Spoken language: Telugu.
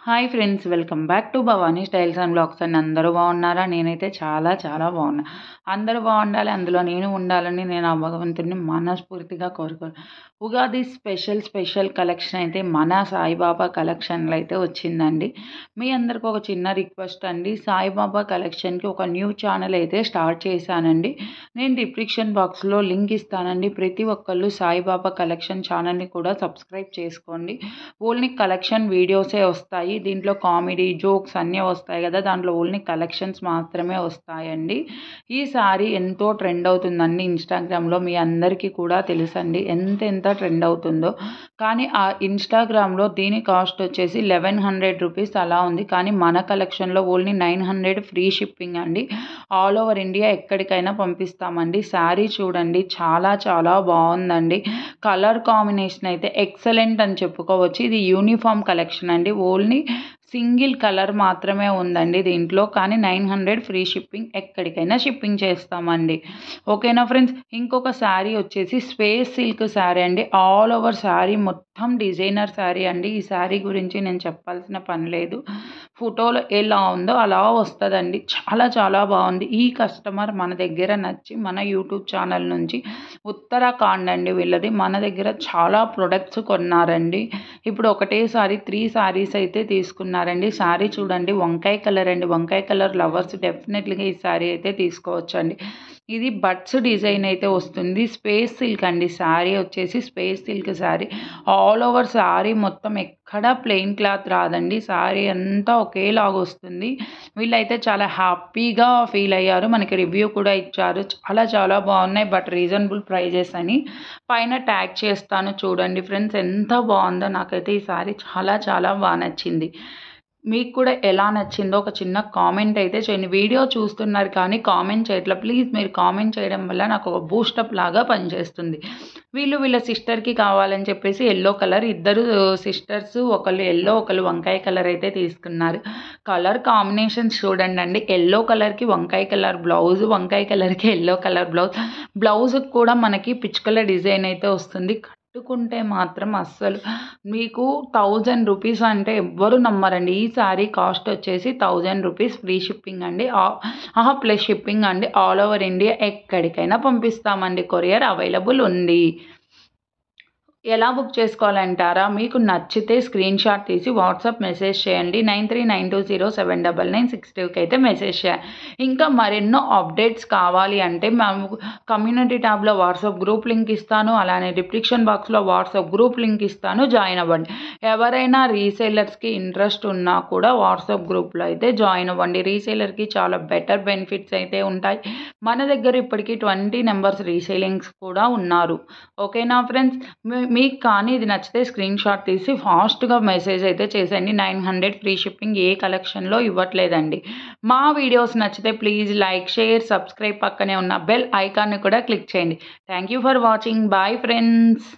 Hi friends, welcome back to Bhavani styles and blogs. And అందరూ బాగున్నారా? నేనైతే చాలా చాలా బాగున్నా. అందరూ బాగుండాలి, అందులో నేను ఉండాలని నేను ఆ భగవంతుడిని మనస్ఫూర్తిగా కోరుకోను. ఉగాది స్పెషల్ కలెక్షన్ అయితే మన సాయిబాబా కలెక్షన్లో అయితే వచ్చిందండి. మీ అందరికి ఒక చిన్న రిక్వెస్ట్ అండి, సాయిబాబా కలెక్షన్కి ఒక న్యూ ఛానల్ అయితే స్టార్ట్ చేశానండి. నేను డిస్క్రిప్షన్ బాక్స్లో లింక్ ఇస్తానండి. ప్రతి ఒక్కళ్ళు సాయిబాబా కలెక్షన్ ఛానల్ని కూడా సబ్స్క్రైబ్ చేసుకోండి. ఓన్లీ కలెక్షన్ వీడియోసే వస్తాయి. దీంట్లో కామెడీ జోక్స్ అన్నీ వస్తాయి కదా, దాంట్లో ఓన్లీ కలెక్షన్స్ మాత్రమే వస్తాయండి. ఈ సారీ ఎంతో ట్రెండ్ అవుతుందండి ఇన్స్టాగ్రామ్లో, మీ అందరికీ కూడా తెలుసండి ఎంత ట్రెండ్ అవుతుందో. కానీ ఆ ఇన్స్టాగ్రామ్లో దీని కాస్ట్ వచ్చేసి 1100 రూపీస్ అలా ఉంది. కానీ మన కలెక్షన్లో ఓన్లీ 900 ఫ్రీ షిప్పింగ్ అండి. ఆల్ ఓవర్ ఇండియా ఎక్కడికైనా పంపిస్తామండి. శారీ చూడండి, చాలా చాలా బాగుందండి. కలర్ కాంబినేషన్ అయితే ఎక్సలెంట్ అని చెప్పుకోవచ్చు. ఇది యూనిఫామ్ కలెక్షన్ అండి. ఓన్లీ సింగిల్ కలర్ మాత్రమే ఉందండి దీంట్లో. కానీ 900 ఫ్రీ షిప్పింగ్, ఎక్కడికైనా షిప్పింగ్ చేస్తామండి. ఓకేనా ఫ్రెండ్స్? ఇంకొక శారీ వచ్చేసి స్పేస్ సిల్క్ శారీ అండి. ఆల్ ఓవర్ శారీ మొత్తం డిజైనర్ శారీ అండి. ఈ శారీ గురించి నేను చెప్పాల్సిన పని లేదు. ఫోటోలో ఎలా ఉందో అలా వస్తుందండి. చాలా చాలా బాగుంది. ఈ కస్టమర్ మన దగ్గర నచ్చి మన యూట్యూబ్ ఛానల్ నుంచి ఉత్తరాఖండ్ అండి వీళ్ళది. మన దగ్గర చాలా ప్రొడక్ట్స్ కొన్నారండి. ఇప్పుడు ఒకటేసారి 3 శారీస్ అయితే తీసుకున్నారండి. శారీ చూడండి, వంకాయ కలర్ అండి. వంకాయ కలర్ లవర్స్ డెఫినెట్లీగా ఈ శారీ అయితే తీసుకోవచ్చండి. ఇది బడ్స్ డిజైన్ అయితే వస్తుంది. స్పేస్ సిల్క్ అండి. శారీ వచ్చేసి space silk sari. All over sari మొత్తం ఎక్కడ ప్లెయిన్ క్లాత్ రాదండి. శారీ అంతా ఒకేలాగా వస్తుంది. వీళ్ళైతే చాలా హ్యాపీగా ఫీల్ అయ్యారు. మనకి రివ్యూ కూడా ఇచ్చారు. చాలా చాలా బాగున్నాయి, బట్ రీజనబుల్ ప్రైజెస్ అని. పైన ట్యాగ్ చేస్తాను చూడండి ఫ్రెండ్స్, ఎంత బాగుందో. నాకైతే ఈ శారీ చాలా చాలా బాగా నచ్చింది. మీకు కూడా ఎలా నచ్చిందో ఒక చిన్న కామెంట్ అయితే చేయండి. వీడియో చూస్తున్నారు కానీ కామెంట్ చేయట్లా. ప్లీజ్ మీరు కామెంట్ చేయడం వల్ల నాకు ఒక బూస్టప్ లాగా పనిచేస్తుంది. వీళ్ళ సిస్టర్కి కావాలని చెప్పేసి ఎల్లో కలర్, ఇద్దరు సిస్టర్స్, ఒకళ్ళు ఎల్లో ఒకళ్ళు వంకాయ కలర్ అయితే తీసుకున్నారు. కలర్ కాంబినేషన్స్ చూడండి అండి. ఎల్లో కలర్కి వంకాయ కలర్ బ్లౌజ్, వంకాయ కలర్కి ఎల్లో కలర్ బ్లౌజ్. బ్లౌజ్కి కూడా మనకి పిచ్చుకల డిజైన్ అయితే వస్తుంది. కట్టుకుంటే మాత్రం అస్సలు మీకు 1000 రూపీస్ అంటే ఎవ్వరు నమ్మరండి. ఈ శారీ కాస్ట్ వచ్చేసి 1000 రూపీస్ ఫ్రీ షిప్పింగ్ అండి. ప్లస్ షిప్పింగ్ అండి. ఆల్ ఓవర్ ఇండియా ఎక్కడికైనా పంపిస్తామండి. కొరియర్ అవైలబుల్ ఉంది. ఎలా బుక్ చేసుకోవాలంటారా? మీకు నచ్చితే స్క్రీన్ షాట్ తీసి వాట్సాప్ మెసేజ్ చేయండి. 9392079962కి అయితే మెసేజ్ చేయండి. ఇంకా మరెన్నో అప్డేట్స్ కావాలి అంటే మేము కమ్యూనిటీ ట్యాబ్లో వాట్సాప్ గ్రూప్ లింక్ ఇస్తాను. అలానే డిస్క్రిప్షన్ బాక్స్లో వాట్సాప్ గ్రూప్ లింక్ ఇస్తాను, జాయిన్ అవ్వండి. ఎవరైనా రీసేలర్స్కి ఇంట్రెస్ట్ ఉన్నా కూడా వాట్సాప్ గ్రూప్లో అయితే జాయిన్ అవ్వండి. రీసేలర్కి చాలా బెటర్ బెనిఫిట్స్ అయితే ఉంటాయి. మన దగ్గర ఇప్పటికీ 20 నెంబర్స్ రీసేలింగ్స్ కూడా ఉన్నారు. ఓకేనా ఫ్రెండ్స్? మీకు కానీ ఇది నచ్చితే స్క్రీన్ షాట్ తీసి ఫాస్ట్గా మెసేజ్ అయితే చేసేయండి. 900 ఫ్రీ షిప్పింగ్ ఏ కలెక్షన్లో ఇవ్వట్లేదండి. మా వీడియోస్ నచ్చితే ప్లీజ్ లైక్, షేర్, సబ్స్క్రైబ్, పక్కనే ఉన్న బెల్ ఐకాన్ని కూడా క్లిక్ చేయండి. Thank you for watching. Bye friends.